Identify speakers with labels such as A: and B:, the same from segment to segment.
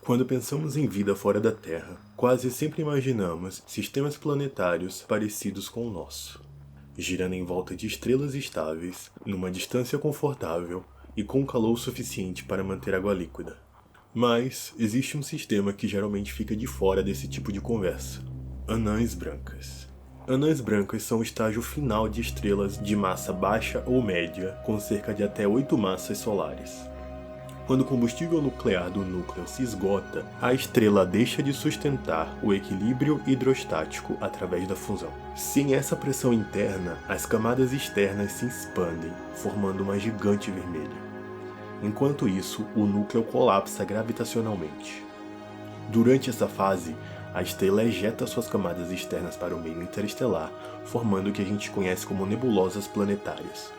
A: Quando pensamos em vida fora da Terra, quase sempre imaginamos sistemas planetários parecidos com o nosso, girando em volta de estrelas estáveis, numa distância confortável e com calor suficiente para manter água líquida. Mas existe um sistema que geralmente fica de fora desse tipo de conversa: anãs brancas. Anãs brancas são o estágio final de estrelas de massa baixa ou média, com cerca de até 8 massas solares. Quando o combustível nuclear do núcleo se esgota, a estrela deixa de sustentar o equilíbrio hidrostático através da fusão. Sem essa pressão interna, as camadas externas se expandem, formando uma gigante vermelha. Enquanto isso, o núcleo colapsa gravitacionalmente. Durante essa fase, a estrela ejeta suas camadas externas para o meio interestelar, formando o que a gente conhece como nebulosas planetárias.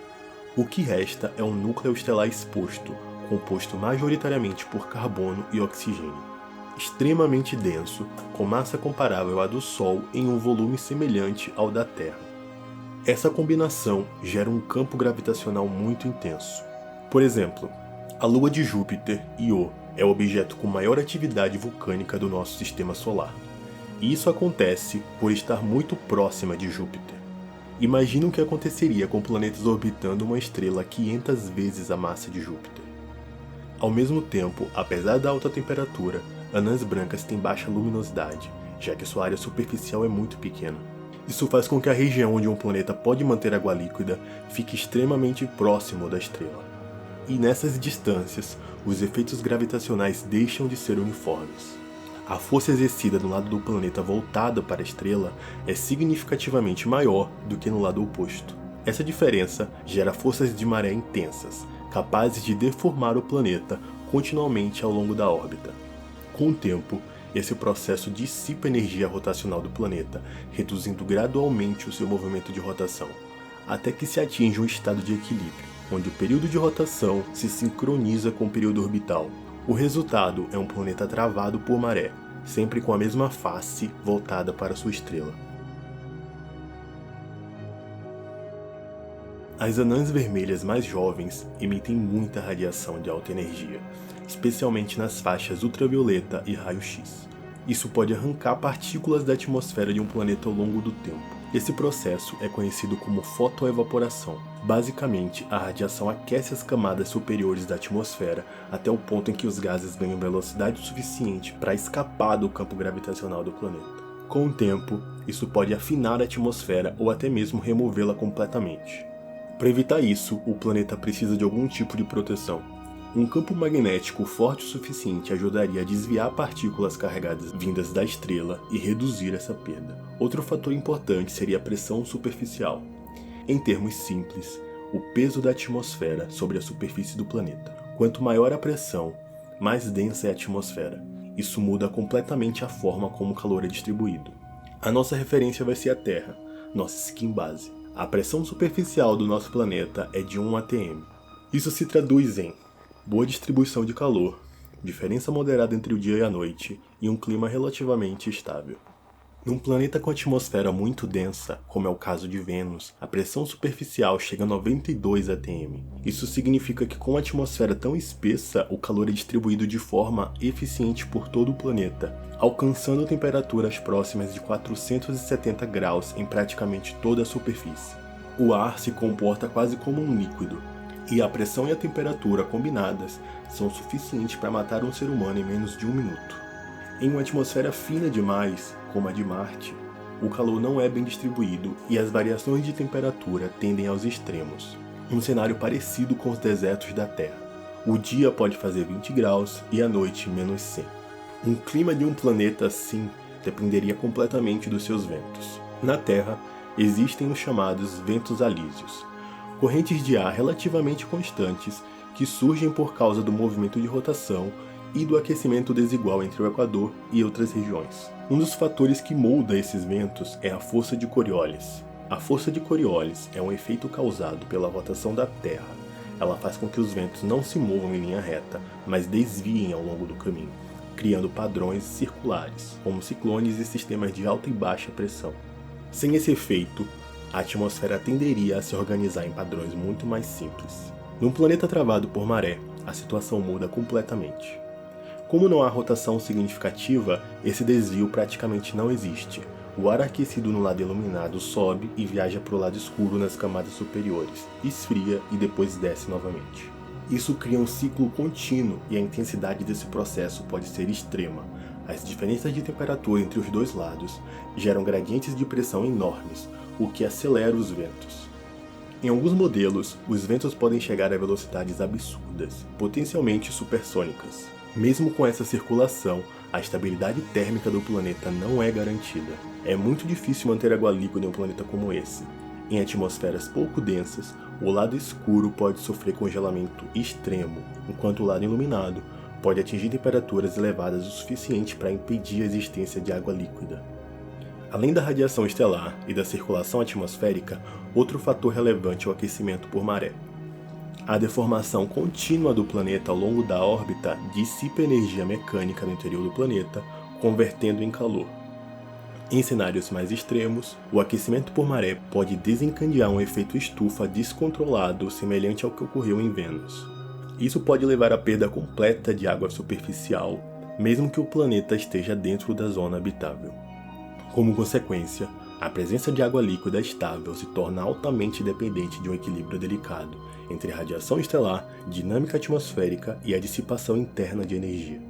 A: O que resta é um núcleo estelar exposto, composto majoritariamente por carbono e oxigênio, extremamente denso, com massa comparável à do Sol em um volume semelhante ao da Terra. Essa combinação gera um campo gravitacional muito intenso. Por exemplo, a Lua de Júpiter, Io, é o objeto com maior atividade vulcânica do nosso sistema solar. E isso acontece por estar muito próxima de Júpiter. Imagina o que aconteceria com planetas orbitando uma estrela 500 vezes a massa de Júpiter. Ao mesmo tempo, apesar da alta temperatura, anãs brancas têm baixa luminosidade, já que sua área superficial é muito pequena. Isso faz com que a região onde um planeta pode manter água líquida fique extremamente próximo da estrela. E nessas distâncias, os efeitos gravitacionais deixam de ser uniformes. A força exercida do lado do planeta voltado para a estrela é significativamente maior do que no lado oposto. Essa diferença gera forças de maré intensas, capazes de deformar o planeta continuamente ao longo da órbita. Com o tempo, esse processo dissipa a energia rotacional do planeta, reduzindo gradualmente o seu movimento de rotação, até que se atinja um estado de equilíbrio, onde o período de rotação se sincroniza com o período orbital. O resultado é um planeta travado por maré, sempre com a mesma face voltada para sua estrela. As anãs vermelhas mais jovens emitem muita radiação de alta energia, especialmente nas faixas ultravioleta e raio-x. Isso pode arrancar partículas da atmosfera de um planeta ao longo do tempo. Esse processo é conhecido como fotoevaporação. Basicamente, a radiação aquece as camadas superiores da atmosfera até o ponto em que os gases ganham velocidade suficiente para escapar do campo gravitacional do planeta. Com o tempo, isso pode afinar a atmosfera ou até mesmo removê-la completamente. Para evitar isso, o planeta precisa de algum tipo de proteção. Um campo magnético forte o suficiente ajudaria a desviar partículas carregadas vindas da estrela e reduzir essa perda. Outro fator importante seria a pressão superficial. Em termos simples, o peso da atmosfera sobre a superfície do planeta. Quanto maior a pressão, mais densa é a atmosfera. Isso muda completamente a forma como o calor é distribuído. A nossa referência vai ser a Terra, nossa skin base. A pressão superficial do nosso planeta é de 1 atm. Isso se traduz em boa distribuição de calor, diferença moderada entre o dia e a noite e um clima relativamente estável. Num planeta com atmosfera muito densa, como é o caso de Vênus, a pressão superficial chega a 92 atm. Isso significa que com a atmosfera tão espessa, o calor é distribuído de forma eficiente por todo o planeta, alcançando temperaturas próximas de 470 graus em praticamente toda a superfície. O ar se comporta quase como um líquido, e a pressão e a temperatura combinadas são suficientes para matar um ser humano em menos de 1 minuto. Em uma atmosfera fina demais, como a de Marte, o calor não é bem distribuído e as variações de temperatura tendem aos extremos, um cenário parecido com os desertos da Terra. O dia pode fazer 20 graus e a noite menos 100. Um clima de um planeta assim dependeria completamente dos seus ventos. Na Terra, existem os chamados ventos alísios, correntes de ar relativamente constantes que surgem por causa do movimento de rotação e do aquecimento desigual entre o Equador e outras regiões. Um dos fatores que molda esses ventos é a força de Coriolis. A força de Coriolis é um efeito causado pela rotação da Terra. Ela faz com que os ventos não se movam em linha reta, mas desviem ao longo do caminho, criando padrões circulares, como ciclones e sistemas de alta e baixa pressão. Sem esse efeito, a atmosfera tenderia a se organizar em padrões muito mais simples. Num planeta travado por maré, a situação muda completamente. Como não há rotação significativa, esse desvio praticamente não existe. O ar aquecido no lado iluminado sobe e viaja para o lado escuro nas camadas superiores, esfria e depois desce novamente. Isso cria um ciclo contínuo e a intensidade desse processo pode ser extrema. As diferenças de temperatura entre os dois lados geram gradientes de pressão enormes, o que acelera os ventos. Em alguns modelos, os ventos podem chegar a velocidades absurdas, potencialmente supersônicas. Mesmo com essa circulação, a estabilidade térmica do planeta não é garantida. É muito difícil manter água líquida em um planeta como esse. Em atmosferas pouco densas, o lado escuro pode sofrer congelamento extremo, enquanto o lado iluminado pode atingir temperaturas elevadas o suficiente para impedir a existência de água líquida. Além da radiação estelar e da circulação atmosférica, outro fator relevante é o aquecimento por maré. A deformação contínua do planeta ao longo da órbita dissipa energia mecânica no interior do planeta, convertendo em calor. Em cenários mais extremos, o aquecimento por maré pode desencadear um efeito estufa descontrolado semelhante ao que ocorreu em Vênus. Isso pode levar à perda completa de água superficial, mesmo que o planeta esteja dentro da zona habitável. Como consequência, a presença de água líquida estável se torna altamente dependente de um equilíbrio delicado entre radiação estelar, dinâmica atmosférica e a dissipação interna de energia.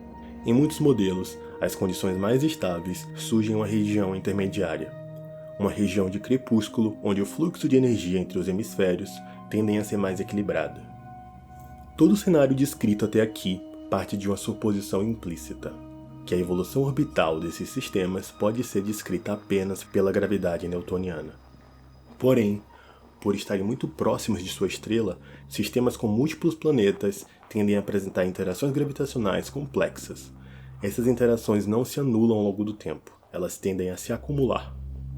A: Em muitos modelos, as condições mais estáveis surgem em uma região intermediária, uma região de crepúsculo onde o fluxo de energia entre os hemisférios tendem a ser mais equilibrado. Todo o cenário descrito até aqui parte de uma suposição implícita, que a evolução orbital desses sistemas pode ser descrita apenas pela gravidade newtoniana. Porém, por estarem muito próximos de sua estrela, sistemas com múltiplos planetas tendem a apresentar interações gravitacionais complexas. Essas interações não se anulam ao longo do tempo, elas tendem a se acumular.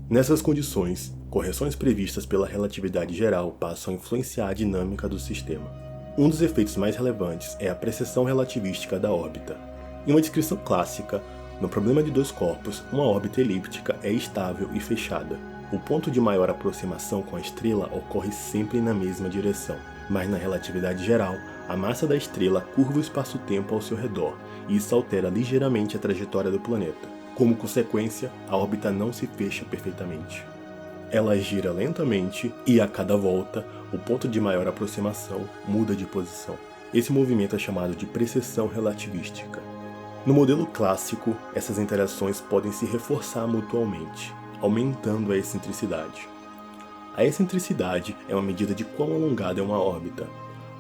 A: Nessas condições, correções previstas pela relatividade geral passam a influenciar a dinâmica do sistema. Um dos efeitos mais relevantes é a precessão relativística da órbita. Em uma descrição clássica, no problema de dois corpos, uma órbita elíptica é estável e fechada. O ponto de maior aproximação com a estrela ocorre sempre na mesma direção, mas na relatividade geral, a massa da estrela curva o espaço-tempo ao seu redor, e isso altera ligeiramente a trajetória do planeta. Como consequência, a órbita não se fecha perfeitamente. Ela gira lentamente e, a cada volta, o ponto de maior aproximação muda de posição. Esse movimento é chamado de precessão relativística. No modelo clássico, essas interações podem se reforçar mutuamente, aumentando a excentricidade. A excentricidade é uma medida de quão alongada é uma órbita.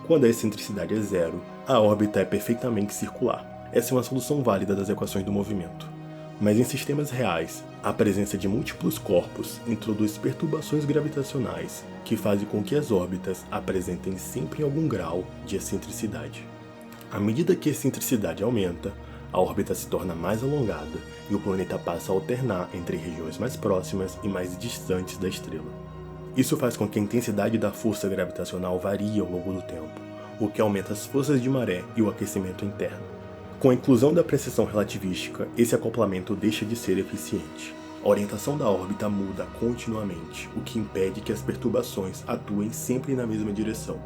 A: Quando a excentricidade é zero, a órbita é perfeitamente circular. Essa é uma solução válida das equações do movimento. Mas em sistemas reais, a presença de múltiplos corpos introduz perturbações gravitacionais que fazem com que as órbitas apresentem sempre algum grau de excentricidade. À medida que a excentricidade aumenta, a órbita se torna mais alongada e o planeta passa a alternar entre regiões mais próximas e mais distantes da estrela. Isso faz com que a intensidade da força gravitacional varie ao longo do tempo, o que aumenta as forças de maré e o aquecimento interno. Com a inclusão da precessão relativística, esse acoplamento deixa de ser eficiente. A orientação da órbita muda continuamente, o que impede que as perturbações atuem sempre na mesma direção.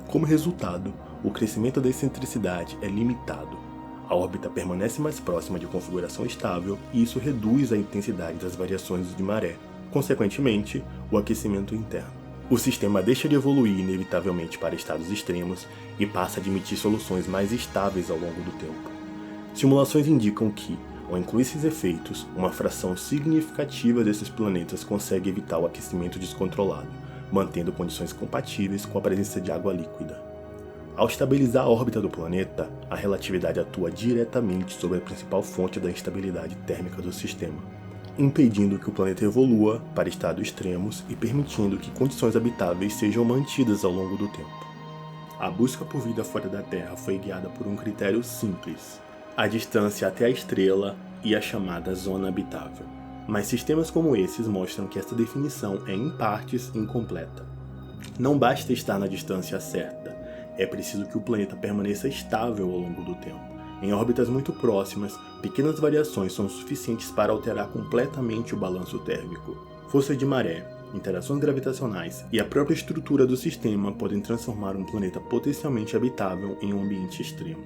A: Como resultado, o crescimento da excentricidade é limitado. A órbita permanece mais próxima de configuração estável e isso reduz a intensidade das variações de maré, consequentemente, o aquecimento interno. O sistema deixa de evoluir inevitavelmente para estados extremos e passa a admitir soluções mais estáveis ao longo do tempo. Simulações indicam que, ao incluir esses efeitos, uma fração significativa desses planetas consegue evitar o aquecimento descontrolado, mantendo condições compatíveis com a presença de água líquida. Ao estabilizar a órbita do planeta, a relatividade atua diretamente sobre a principal fonte da instabilidade térmica do sistema, impedindo que o planeta evolua para estados extremos e permitindo que condições habitáveis sejam mantidas ao longo do tempo. A busca por vida fora da Terra foi guiada por um critério simples: a distância até a estrela e a chamada zona habitável. Mas sistemas como esses mostram que essa definição é em partes incompleta. Não basta estar na distância certa, é preciso que o planeta permaneça estável ao longo do tempo. Em órbitas muito próximas, pequenas variações são suficientes para alterar completamente o balanço térmico. Força de maré, interações gravitacionais e a própria estrutura do sistema podem transformar um planeta potencialmente habitável em um ambiente extremo.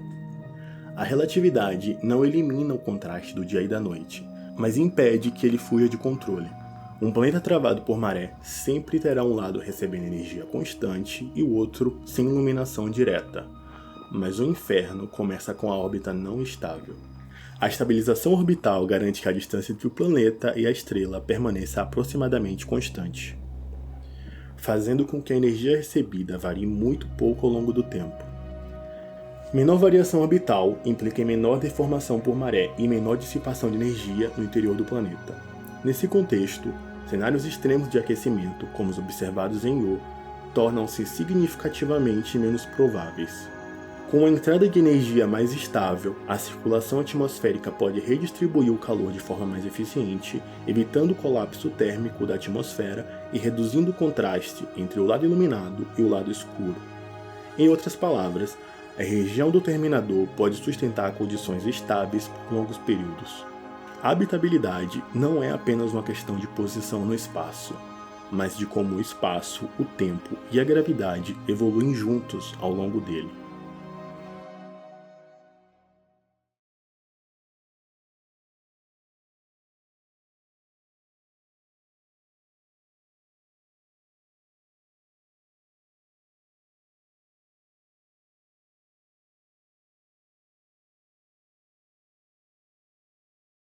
A: A relatividade não elimina o contraste do dia e da noite, mas impede que ele fuja de controle. Um planeta travado por maré sempre terá um lado recebendo energia constante e o outro sem iluminação direta. Mas o inferno começa com a órbita não estável. A estabilização orbital garante que a distância entre o planeta e a estrela permaneça aproximadamente constante, fazendo com que a energia recebida varie muito pouco ao longo do tempo. Menor variação orbital implica em menor deformação por maré e menor dissipação de energia no interior do planeta. Nesse contexto, cenários extremos de aquecimento, como os observados em Io, tornam-se significativamente menos prováveis. Com a entrada de energia mais estável, a circulação atmosférica pode redistribuir o calor de forma mais eficiente, evitando o colapso térmico da atmosfera e reduzindo o contraste entre o lado iluminado e o lado escuro. Em outras palavras, a região do terminador pode sustentar condições estáveis por longos períodos. A habitabilidade não é apenas uma questão de posição no espaço, mas de como o espaço, o tempo e a gravidade evoluem juntos ao longo dele.